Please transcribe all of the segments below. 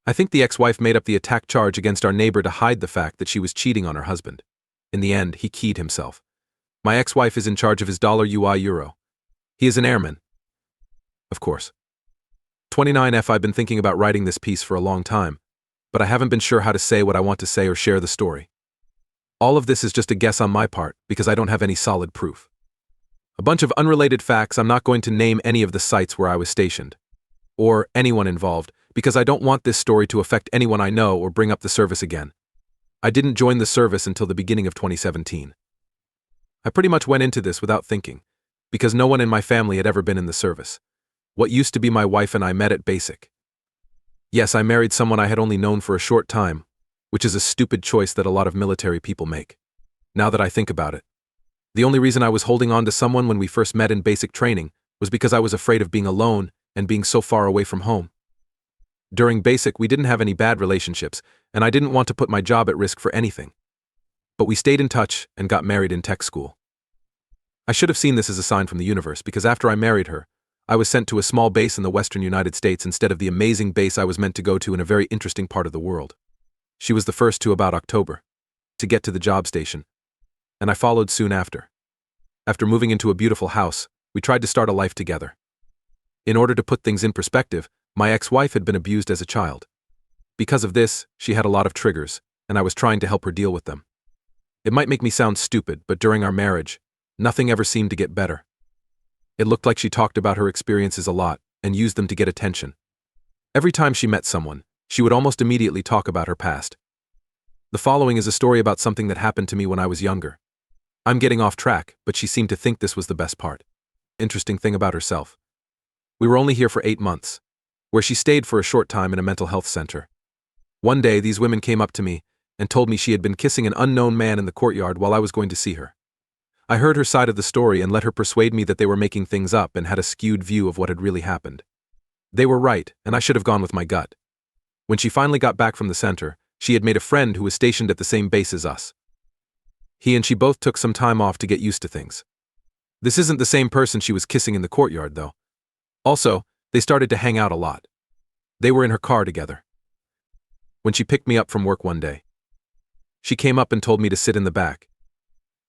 I think the ex-wife made up the attack charge against our neighbor to hide the fact that she was cheating on her husband. In the end, he keyed himself. My ex-wife is in charge of his $UI. He is an airman. Of course. 29F. I've been thinking about writing this piece for a long time, but I haven't been sure how to say what I want to say or share the story. All of this is just a guess on my part because I don't have any solid proof. A bunch of unrelated facts. I'm not going to name any of the sites where I was stationed, or anyone involved, because I don't want this story to affect anyone I know or bring up the service again. I didn't join the service until the beginning of 2017. I pretty much went into this without thinking, because no one in my family had ever been in the service. What used to be my wife and I met at basic. Yes, I married someone I had only known for a short time, which is a stupid choice that a lot of military people make. Now that I think about it. The only reason I was holding on to someone when we first met in basic training was because I was afraid of being alone and being so far away from home. During basic, we didn't have any bad relationships, and I didn't want to put my job at risk for anything. But we stayed in touch and got married in tech school. I should have seen this as a sign from the universe, because after I married her, I was sent to a small base in the western United States instead of the amazing base I was meant to go to in a very interesting part of the world. She was the first to about October to get to the job station, and I followed soon after. After moving into a beautiful house, we tried to start a life together. In order to put things in perspective, my ex-wife had been abused as a child. Because of this, she had a lot of triggers, and I was trying to help her deal with them. It might make me sound stupid, but during our marriage, nothing ever seemed to get better. It looked like she talked about her experiences a lot and used them to get attention. Every time she met someone, she would almost immediately talk about her past. The following is a story about something that happened to me when I was younger. I'm getting off track, but she seemed to think this was the best part. Interesting thing about herself. We were only here for 8 months, where she stayed for a short time in a mental health center. One day, these women came up to me and told me she had been kissing an unknown man in the courtyard while I was going to see her. I heard her side of the story and let her persuade me that they were making things up and had a skewed view of what had really happened. They were right, and I should have gone with my gut. When she finally got back from the center, she had made a friend who was stationed at the same base as us. He and she both took some time off to get used to things. This isn't the same person she was kissing in the courtyard, though. Also, they started to hang out a lot. They were in her car together. When she picked me up from work one day, she came up and told me to sit in the back.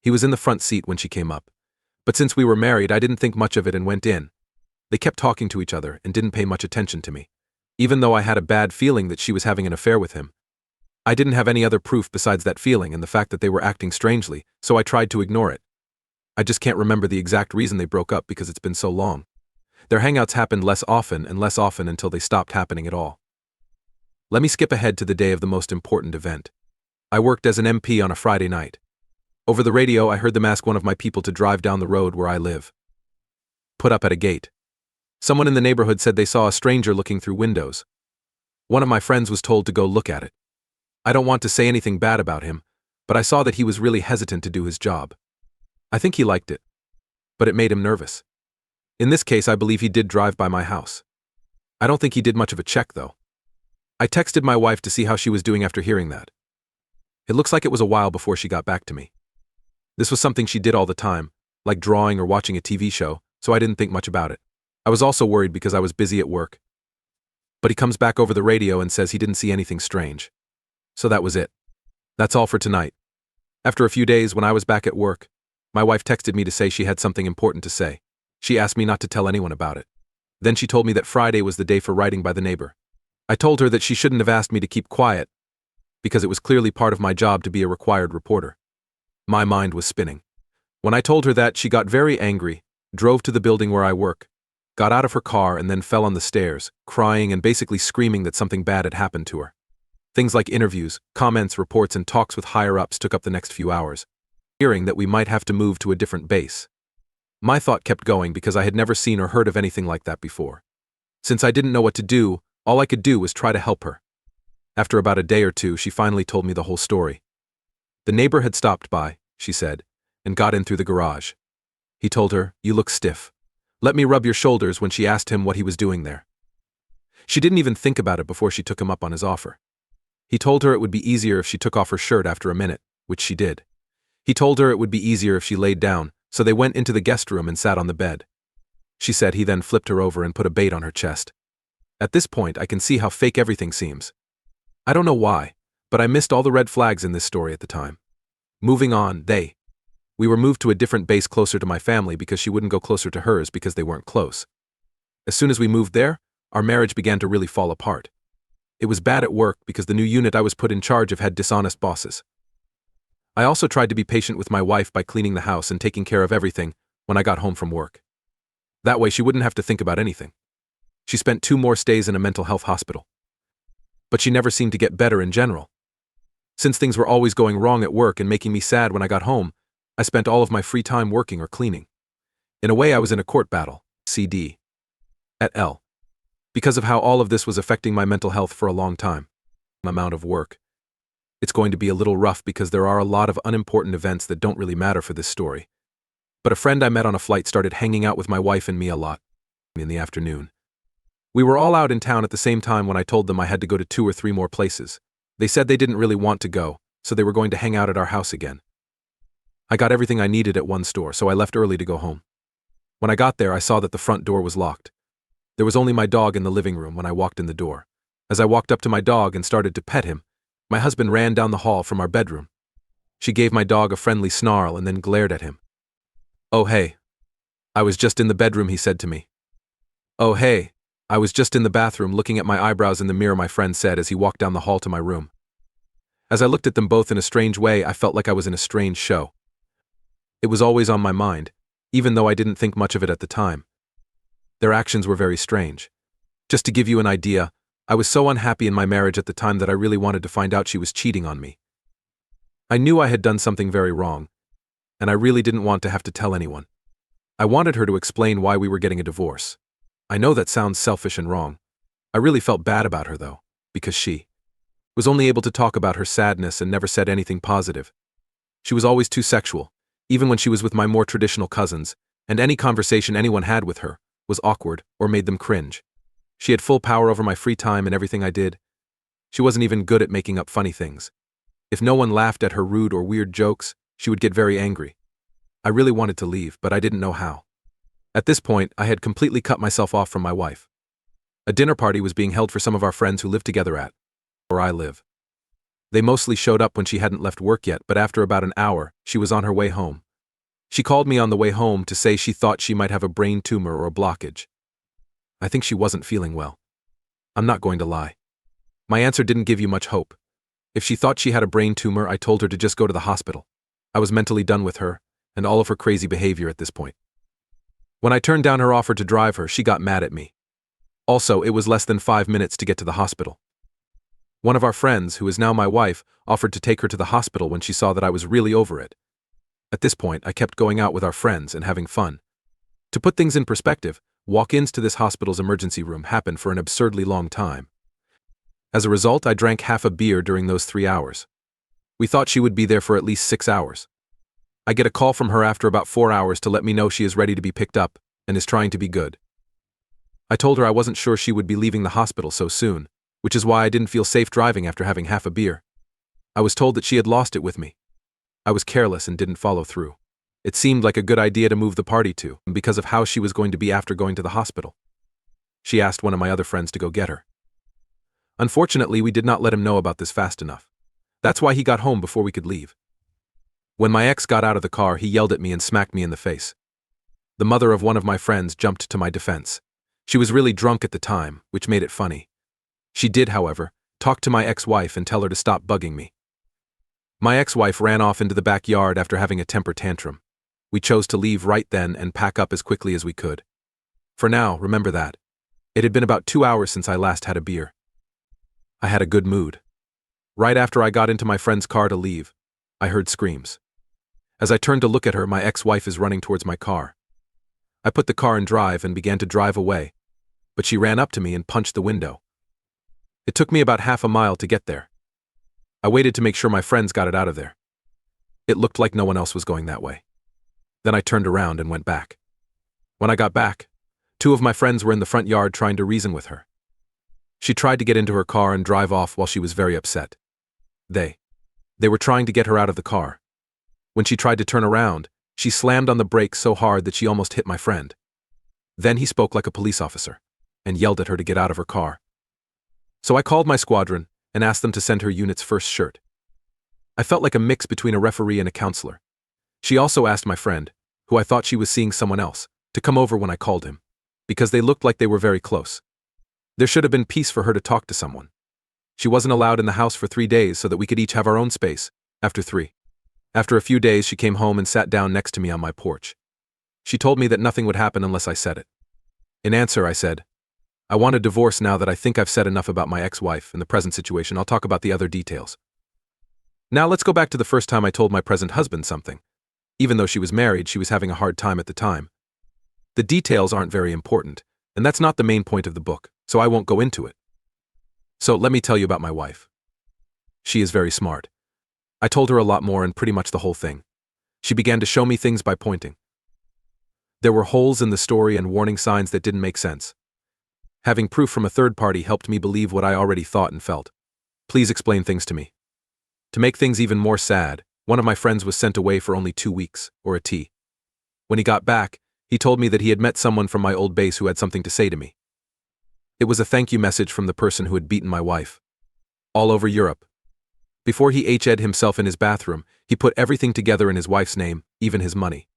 He was in the front seat when she came up, but since we were married, I didn't think much of it and went in. They kept talking to each other and didn't pay much attention to me, even though I had a bad feeling that she was having an affair with him. I didn't have any other proof besides that feeling and the fact that they were acting strangely, so I tried to ignore it. I just can't remember the exact reason they broke up because it's been so long. Their hangouts happened less often and less often until they stopped happening at all. Let me skip ahead to the day of the most important event. I worked as an MP on a Friday night. Over the radio, I heard them ask one of my people to drive down the road where I live. Put up at a gate. Someone in the neighborhood said they saw a stranger looking through windows. One of my friends was told to go look at it. I don't want to say anything bad about him, but I saw that he was really hesitant to do his job. I think he liked it, but it made him nervous. In this case, I believe he did drive by my house. I don't think he did much of a check, though. I texted my wife to see how she was doing after hearing that. It looks like it was a while before she got back to me. This was something she did all the time, like drawing or watching a TV show, so I didn't think much about it. I was also worried because I was busy at work. But he comes back over the radio and says he didn't see anything strange. So that was it. That's all for tonight. After a few days, when I was back at work, my wife texted me to say she had something important to say. She asked me not to tell anyone about it. Then she told me that Friday was the day for writing by the neighbor. I told her that she shouldn't have asked me to keep quiet, because it was clearly part of my job to be a required reporter. My mind was spinning. When I told her that, she got very angry, drove to the building where I work, got out of her car and then fell on the stairs, crying and basically screaming that something bad had happened to her. Things like interviews, comments, reports, and talks with higher-ups took up the next few hours, hearing that we might have to move to a different base. My thought kept going because I had never seen or heard of anything like that before. Since I didn't know what to do, all I could do was try to help her. After about a day or two, she finally told me the whole story. The neighbor had stopped by, she said, and got in through the garage. He told her, "You look stiff. Let me rub your shoulders," when she asked him what he was doing there. She didn't even think about it before she took him up on his offer. He told her it would be easier if she took off her shirt after a minute, which she did. He told her it would be easier if she laid down, so they went into the guest room and sat on the bed. She said he then flipped her over and put a bait on her chest. At this point, I can see how fake everything seems, I don't know why, but I missed all the red flags in this story at the time. Moving on, we were moved to a different base closer to my family because she wouldn't go closer to hers because they weren't close. As soon as we moved there, our marriage began to really fall apart. It was bad at work because the new unit I was put in charge of had dishonest bosses. I also tried to be patient with my wife by cleaning the house and taking care of everything when I got home from work. That way she wouldn't have to think about anything. She spent 2 more stays in a mental health hospital. But she never seemed to get better in general. Since things were always going wrong at work and making me sad when I got home, I spent all of my free time working or cleaning. In a way, I was in a court battle, CD. At L. Because of how all of this was affecting my mental health for a long time. Amount of work. It's going to be a little rough because there are a lot of unimportant events that don't really matter for this story. But a friend I met on a flight started hanging out with my wife and me a lot in the afternoon. We were all out in town at the same time when I told them I had to go to 2 or 3 more places. They said they didn't really want to go, so they were going to hang out at our house again. I got everything I needed at one store, so I left early to go home. When I got there, I saw that the front door was locked. There was only my dog in the living room when I walked in the door. As I walked up to my dog and started to pet him, my husband ran down the hall from our bedroom. She gave my dog a friendly snarl and then glared at him. "Oh hey. I was just in the bedroom," he said to me. "Oh hey. I was just in the bathroom looking at my eyebrows in the mirror," my friend said as he walked down the hall to my room. As I looked at them both in a strange way, I felt like I was in a strange show. It was always on my mind, even though I didn't think much of it at the time. Their actions were very strange. Just to give you an idea, I was so unhappy in my marriage at the time that I really wanted to find out she was cheating on me. I knew I had done something very wrong, and I really didn't want to have to tell anyone. I wanted her to explain why we were getting a divorce. I know that sounds selfish and wrong. I really felt bad about her though, because she was only able to talk about her sadness and never said anything positive. She was always too sexual, even when she was with my more traditional cousins, and any conversation anyone had with her was awkward or made them cringe. She had full power over my free time and everything I did. She wasn't even good at making up funny things. If no one laughed at her rude or weird jokes, she would get very angry. I really wanted to leave, but I didn't know how. At this point, I had completely cut myself off from my wife. A dinner party was being held for some of our friends who lived together at where I live. They mostly showed up when she hadn't left work yet, but after about an hour, she was on her way home. She called me on the way home to say she thought she might have a brain tumor or a blockage. I think she wasn't feeling well. I'm not going to lie. My answer didn't give you much hope. If she thought she had a brain tumor, I told her to just go to the hospital. I was mentally done with her and all of her crazy behavior at this point. When I turned down her offer to drive her, she got mad at me. Also, it was less than 5 minutes to get to the hospital. One of our friends, who is now my wife, offered to take her to the hospital when she saw that I was really over it. At this point, I kept going out with our friends and having fun. To put things in perspective, walk-ins to this hospital's emergency room happened for an absurdly long time. As a result, I drank half a beer during those 3 hours. We thought she would be there for at least 6 hours. I get a call from her after about 4 hours to let me know she is ready to be picked up and is trying to be good. I told her I wasn't sure she would be leaving the hospital so soon, which is why I didn't feel safe driving after having half a beer. I was told that she had lost it with me. I was careless and didn't follow through. It seemed like a good idea to move the party to, because of how she was going to be after going to the hospital. She asked one of my other friends to go get her. Unfortunately, we did not let him know about this fast enough. That's why he got home before we could leave. When my ex got out of the car, he yelled at me and smacked me in the face. The mother of one of my friends jumped to my defense. She was really drunk at the time, which made it funny. She did, however, talk to my ex-wife and tell her to stop bugging me. My ex-wife ran off into the backyard after having a temper tantrum. We chose to leave right then and pack up as quickly as we could. For now, remember that. It had been about 2 hours since I last had a beer. I had a good mood. Right after I got into my friend's car to leave, I heard screams. As I turned to look at her, my ex-wife is running towards my car. I put the car in drive and began to drive away, but she ran up to me and punched the window. It took me about half a mile to get there. I waited to make sure my friends got it out of there. It looked like no one else was going that way. Then I turned around and went back. When I got back, 2 of my friends were in the front yard trying to reason with her. She tried to get into her car and drive off while she was very upset. They were trying to get her out of the car. When she tried to turn around, she slammed on the brakes so hard that she almost hit my friend. Then he spoke like a police officer and yelled at her to get out of her car. So I called my squadron and asked them to send her unit's first shirt. I felt like a mix between a referee and a counselor. She also asked my friend, who I thought she was seeing someone else, to come over when I called him, because they looked like they were very close. There should have been peace for her to talk to someone. She wasn't allowed in the house for 3 days so that we could each have our own space, after 3. After a few days, she came home and sat down next to me on my porch. She told me that nothing would happen unless I said it. In answer, I said, I want a divorce now that I think I've said enough about my ex-wife and the present situation. I'll talk about the other details. Now let's go back to the first time I told my present husband something. Even though she was married, she was having a hard time at the time. The details aren't very important, and that's not the main point of the book, so I won't go into it. So let me tell you about my wife. She is very smart. I told her a lot more and pretty much the whole thing. She began to show me things by pointing. There were holes in the story and warning signs that didn't make sense. Having proof from a third party helped me believe what I already thought and felt. Please explain things to me. To make things even more sad, one of my friends was sent away for only 2 weeks, or a T. When he got back, he told me that he had met someone from my old base who had something to say to me. It was a thank you message from the person who had beaten my wife. All over Europe. Before he HE'd himself in his bathroom, he put everything together in his wife's name, even his money.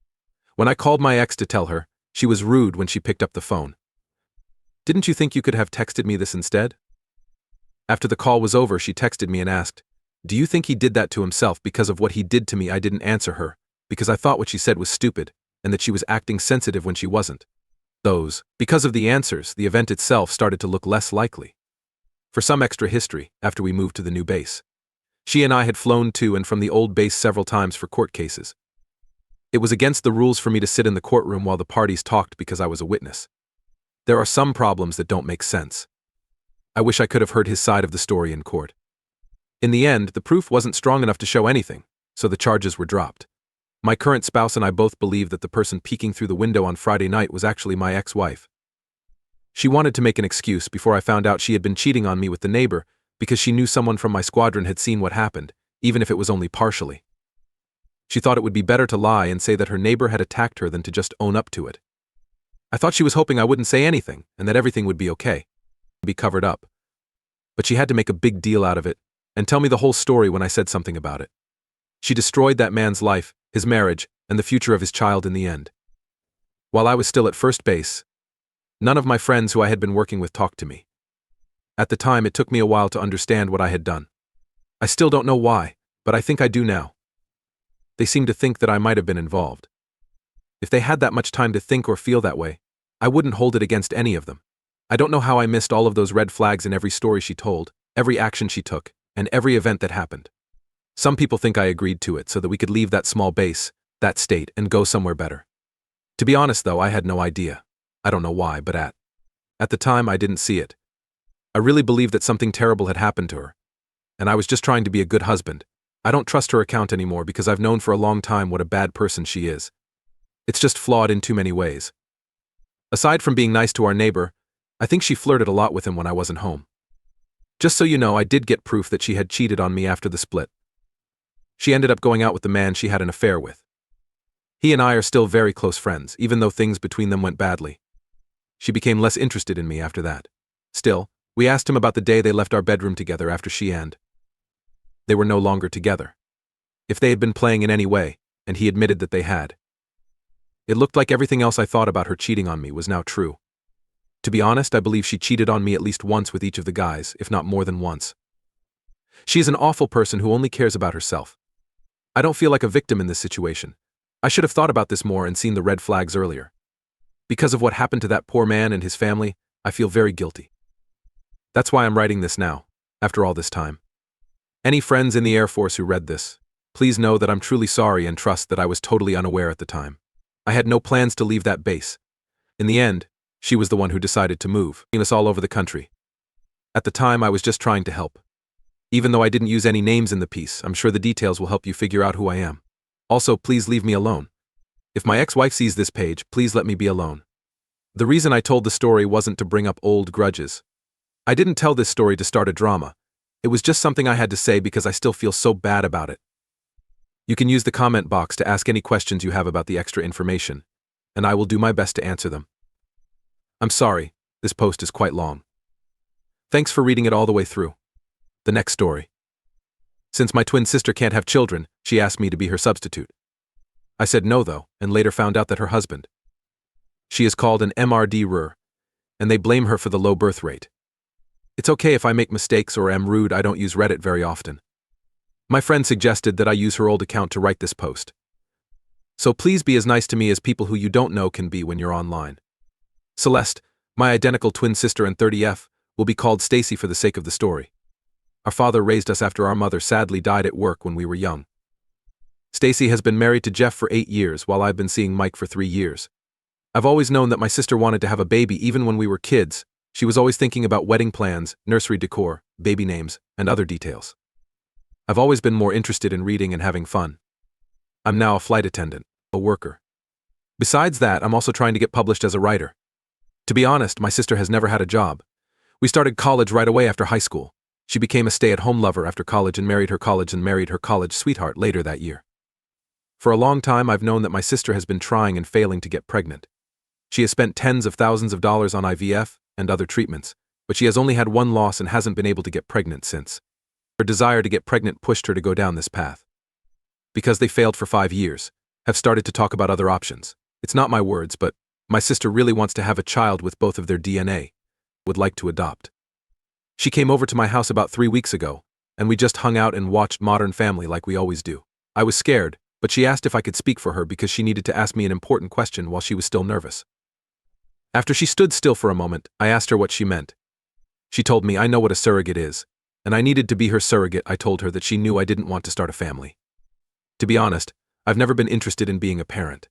When I called my ex to tell her, she was rude when she picked up the phone. Didn't you think you could have texted me this instead? After the call was over, she texted me and asked, do you think he did that to himself because of what he did to me? I didn't answer her, because I thought what she said was stupid, and that she was acting sensitive when she wasn't. Because of the answers, the event itself started to look less likely. For some extra history, after we moved to the new base, she and I had flown to and from the old base several times for court cases. It was against the rules for me to sit in the courtroom while the parties talked because I was a witness. There are some problems that don't make sense. I wish I could have heard his side of the story in court. In the end, the proof wasn't strong enough to show anything, so the charges were dropped. My current spouse and I both believe that the person peeking through the window on Friday night was actually my ex-wife. She wanted to make an excuse before I found out she had been cheating on me with the neighbor because she knew someone from my squadron had seen what happened, even if it was only partially. She thought it would be better to lie and say that her neighbor had attacked her than to just own up to it. I thought she was hoping I wouldn't say anything and that everything would be okay, be covered up. But she had to make a big deal out of it and tell me the whole story when I said something about it. She destroyed that man's life, his marriage, and the future of his child in the end. While I was still at first base, none of my friends who I had been working with talked to me. At the time, it took me a while to understand what I had done. I still don't know why, but I think I do now. They seem to think that I might have been involved. If they had that much time to think or feel that way, I wouldn't hold it against any of them. I don't know how I missed all of those red flags in every story she told, every action she took, and every event that happened. Some people think I agreed to it so that we could leave that small base, that state, and go somewhere better. To be honest though, I had no idea. I don't know why, but at the time I didn't see it. I really believed that something terrible had happened to her, and I was just trying to be a good husband. I don't trust her account anymore because I've known for a long time what a bad person she is. It's just flawed in too many ways. Aside from being nice to our neighbor, I think she flirted a lot with him when I wasn't home. Just so you know, I did get proof that she had cheated on me after the split. She ended up going out with the man she had an affair with. He and I are still very close friends, even though things between them went badly. She became less interested in me after that. Still, we asked him about the day they left our bedroom together after she and they were no longer together. If they had been playing in any way, and he admitted that they had. It looked like everything else I thought about her cheating on me was now true. To be honest, I believe she cheated on me at least once with each of the guys, if not more than once. She is an awful person who only cares about herself. I don't feel like a victim in this situation. I should have thought about this more and seen the red flags earlier. Because of what happened to that poor man and his family, I feel very guilty. That's why I'm writing this now, after all this time. Any friends in the Air Force who read this, please know that I'm truly sorry and trust that I was totally unaware at the time. I had no plans to leave that base. In the end, she was the one who decided to move us all over the country. At the time, I was just trying to help. Even though I didn't use any names in the piece, I'm sure the details will help you figure out who I am. Also, please leave me alone. If my ex-wife sees this page, please let me be alone. The reason I told the story wasn't to bring up old grudges. I didn't tell this story to start a drama. It was just something I had to say because I still feel so bad about it. You can use the comment box to ask any questions you have about the extra information, and I will do my best to answer them. I'm sorry, this post is quite long. Thanks for reading it all the way through. The next story. Since my twin sister can't have children, she asked me to be her substitute. I said no though, and later found out that her husband. She is called an MRD-rer, and they blame her for the low birth rate. It's okay if I make mistakes or am rude, I don't use Reddit very often. My friend suggested that I use her old account to write this post. So please be as nice to me as people who you don't know can be when you're online. Celeste, my identical twin sister and 30F, will be called Stacy for the sake of the story. Our father raised us after our mother sadly died at work when we were young. Stacy has been married to Jeff for 8 years while I've been seeing Mike for 3 years. I've always known that my sister wanted to have a baby even when we were kids. She was always thinking about wedding plans, nursery decor, baby names, and other details. I've always been more interested in reading and having fun. I'm now a flight attendant, a worker. Besides that, I'm also trying to get published as a writer. To be honest, my sister has never had a job. We started college right away after high school. She became a stay-at-home lover after college and married her college sweetheart later that year. For a long time, I've known that my sister has been trying and failing to get pregnant. She has spent tens of thousands of dollars on IVF and other treatments, but she has only had one loss and hasn't been able to get pregnant since. Her desire to get pregnant pushed her to go down this path. Because they failed for 5 years, have started to talk about other options. It's not my words, but my sister really wants to have a child with both of their DNA, would like to adopt. She came over to my house about 3 weeks ago, and we just hung out and watched Modern Family like we always do. I was scared, but she asked if I could speak for her because she needed to ask me an important question while she was still nervous. After she stood still for a moment, I asked her what she meant. She told me I know what a surrogate is, and I needed to be her surrogate. I told her that she knew I didn't want to start a family. To be honest, I've never been interested in being a parent.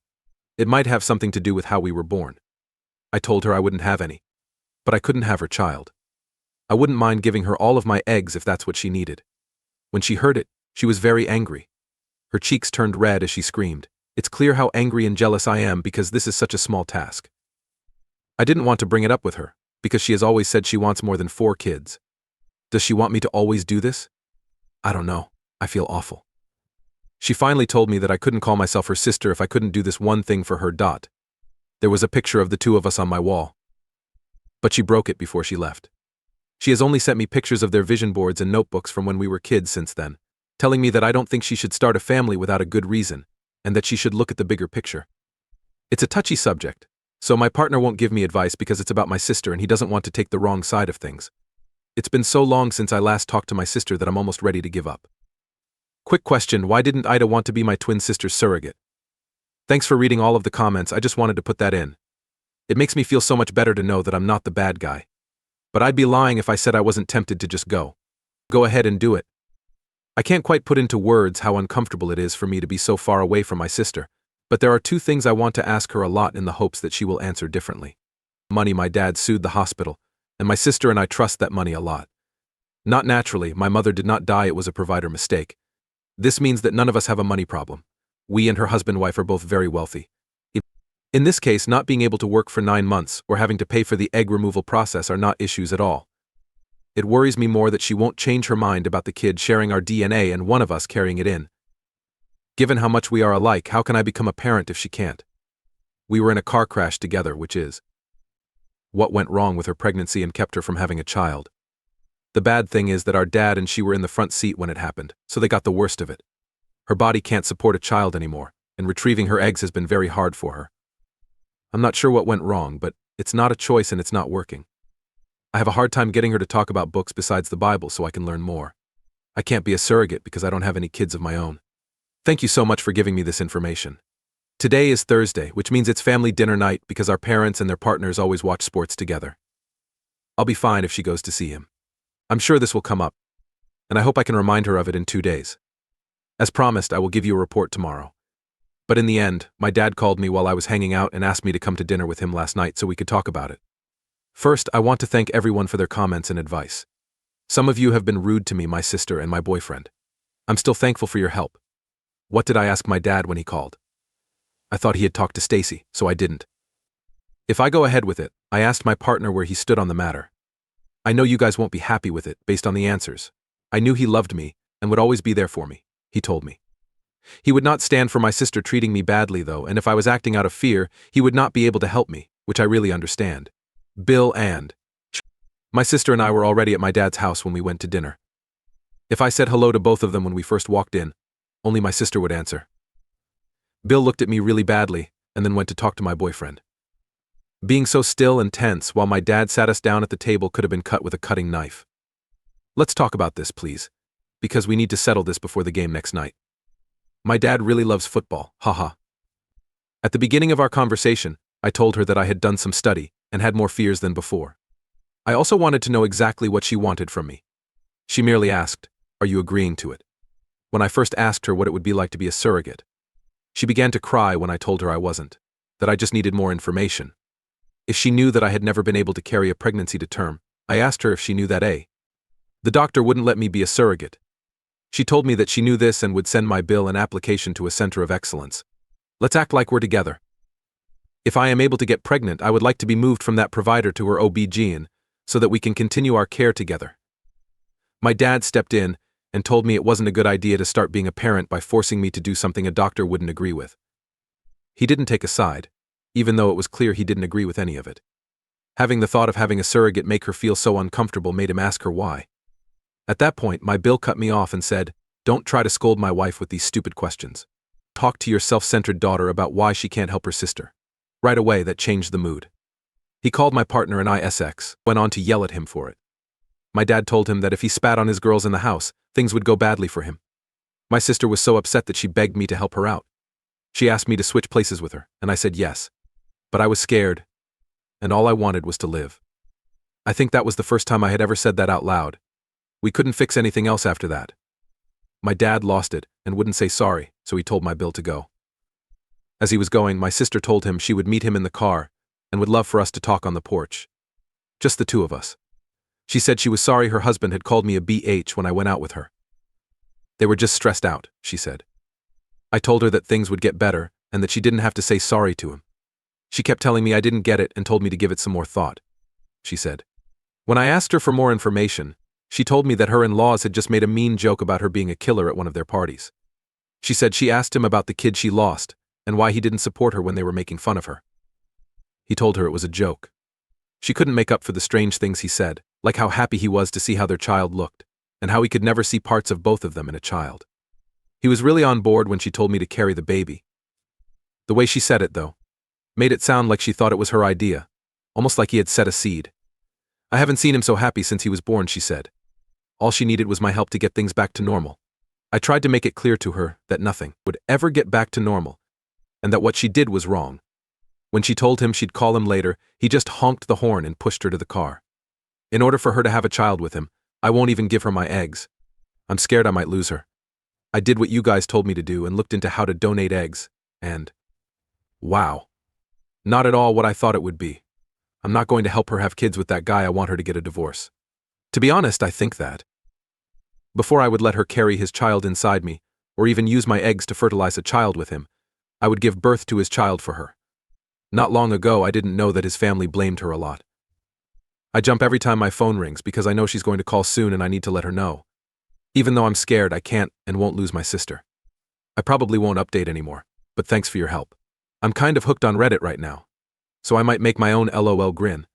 It might have something to do with how we were born. I told her I wouldn't have any, but I couldn't have her child. I wouldn't mind giving her all of my eggs if that's what she needed. When she heard it, she was very angry. Her cheeks turned red as she screamed. It's clear how angry and jealous I am because this is such a small task. I didn't want to bring it up with her, because she has always said she wants more than 4 kids. Does she want me to always do this? I don't know. I feel awful. She finally told me that I couldn't call myself her sister if I couldn't do this one thing for her. There was a picture of the 2 of us on my wall. But she broke it before she left. She has only sent me pictures of their vision boards and notebooks from when we were kids since then, telling me that I don't think she should start a family without a good reason, and that she should look at the bigger picture. It's a touchy subject, so my partner won't give me advice because it's about my sister and he doesn't want to take the wrong side of things. It's been so long since I last talked to my sister that I'm almost ready to give up. Quick question, why didn't AITA want to be my twin sister's surrogate? Thanks for reading all of the comments, I just wanted to put that in. It makes me feel so much better to know that I'm not the bad guy. But I'd be lying if I said I wasn't tempted to just go ahead and do it. I can't quite put into words how uncomfortable it is for me to be so far away from my sister, but there are 2 things I want to ask her a lot in the hopes that she will answer differently. Money, my dad sued the hospital, and my sister and I trust that money a lot. Not naturally, my mother did not die, it was a provider mistake. This means that none of us have a money problem. We and her husband-wife are both very wealthy. In this case, not being able to work for 9 months or having to pay for the egg removal process are not issues at all. It worries me more that she won't change her mind about the kid sharing our DNA and one of us carrying it in. Given how much we are alike, how can I become a parent if she can't? We were in a car crash together, which is what went wrong with her pregnancy and kept her from having a child. The bad thing is that our dad and she were in the front seat when it happened, so they got the worst of it. Her body can't support a child anymore, and retrieving her eggs has been very hard for her. I'm not sure what went wrong, but it's not a choice and it's not working. I have a hard time getting her to talk about books besides the Bible so I can learn more. I can't be a surrogate because I don't have any kids of my own. Thank you so much for giving me this information. Today is Thursday, which means it's family dinner night because our parents and their partners always watch sports together. I'll be fine if she goes to see him. I'm sure this will come up, and I hope I can remind her of it in 2 days. As promised, I will give you a report tomorrow. But in the end, my dad called me while I was hanging out and asked me to come to dinner with him last night so we could talk about it. First, I want to thank everyone for their comments and advice. Some of you have been rude to me, my sister, and my boyfriend. I'm still thankful for your help. What did I ask my dad when he called? I thought he had talked to Stacy, so I didn't. If I go ahead with it, I asked my partner where he stood on the matter. I know you guys won't be happy with it based on the answers. I knew he loved me and would always be there for me, he told me. He would not stand for my sister treating me badly though, and if I was acting out of fear, he would not be able to help me, which I really understand. Bill and my sister and I were already at my dad's house when we went to dinner. If I said hello to both of them when we first walked in, only my sister would answer. Bill looked at me really badly and then went to talk to my boyfriend. Being so still and tense while my dad sat us down at the table could have been cut with a cutting knife. Let's talk about this, please, because we need to settle this before the game next night. My dad really loves football, haha. At the beginning of our conversation, I told her that I had done some study and had more fears than before. I also wanted to know exactly what she wanted from me. She merely asked, "Are you agreeing to it?" When I first asked her what it would be like to be a surrogate, she began to cry when I told her I wasn't, that I just needed more information. If she knew that I had never been able to carry a pregnancy to term, I asked her if she knew that the doctor wouldn't let me be a surrogate. She told me that she knew this and would send my bill and application to a center of excellence. Let's act like we're together. If I am able to get pregnant, I would like to be moved from that provider to her OB-GYN so that we can continue our care together. My dad stepped in and told me it wasn't a good idea to start being a parent by forcing me to do something a doctor wouldn't agree with. He didn't take a side, even though it was clear he didn't agree with any of it. Having the thought of having a surrogate make her feel so uncomfortable made him ask her why. At that point, my Bill cut me off and said, "Don't try to scold my wife with these stupid questions. Talk to your self-centered daughter about why she can't help her sister." Right away, that changed the mood. He called my partner an ISX, went on to yell at him for it. My dad told him that if he spat on his girls in the house, things would go badly for him. My sister was so upset that she begged me to help her out. She asked me to switch places with her, and I said yes. But I was scared, and all I wanted was to live. I think that was the first time I had ever said that out loud. We couldn't fix anything else after that. My dad lost it and wouldn't say sorry, so he told my Bill to go. As he was going, my sister told him she would meet him in the car and would love for us to talk on the porch. Just the two of us. She said she was sorry her husband had called me a BH when I went out with her. They were just stressed out, she said. I told her that things would get better and that she didn't have to say sorry to him. She kept telling me I didn't get it and told me to give it some more thought, she said. When I asked her for more information, she told me that her in-laws had just made a mean joke about her being a killer at one of their parties. She said she asked him about the kid she lost and why he didn't support her when they were making fun of her. He told her it was a joke. She couldn't make up for the strange things he said, like how happy he was to see how their child looked, and how he could never see parts of both of them in a child. He was really on board when she told me to carry the baby. The way she said it, though, made it sound like she thought it was her idea, almost like he had set a seed. I haven't seen him so happy since he was born, she said. All she needed was my help to get things back to normal. I tried to make it clear to her that nothing would ever get back to normal, and that what she did was wrong. When she told him she'd call him later, he just honked the horn and pushed her to the car. In order for her to have a child with him, I won't even give her my eggs. I'm scared I might lose her. I did what you guys told me to do and looked into how to donate eggs, and wow. Not at all what I thought it would be. I'm not going to help her have kids with that guy. I want her to get a divorce. To be honest, I think that before I would let her carry his child inside me, or even use my eggs to fertilize a child with him, I would give birth to his child for her. Not long ago, I didn't know that his family blamed her a lot. I jump every time my phone rings because I know she's going to call soon and I need to let her know. Even though I'm scared, I can't and won't lose my sister. I probably won't update anymore, but thanks for your help. I'm kind of hooked on Reddit right now, so I might make my own LOL grin.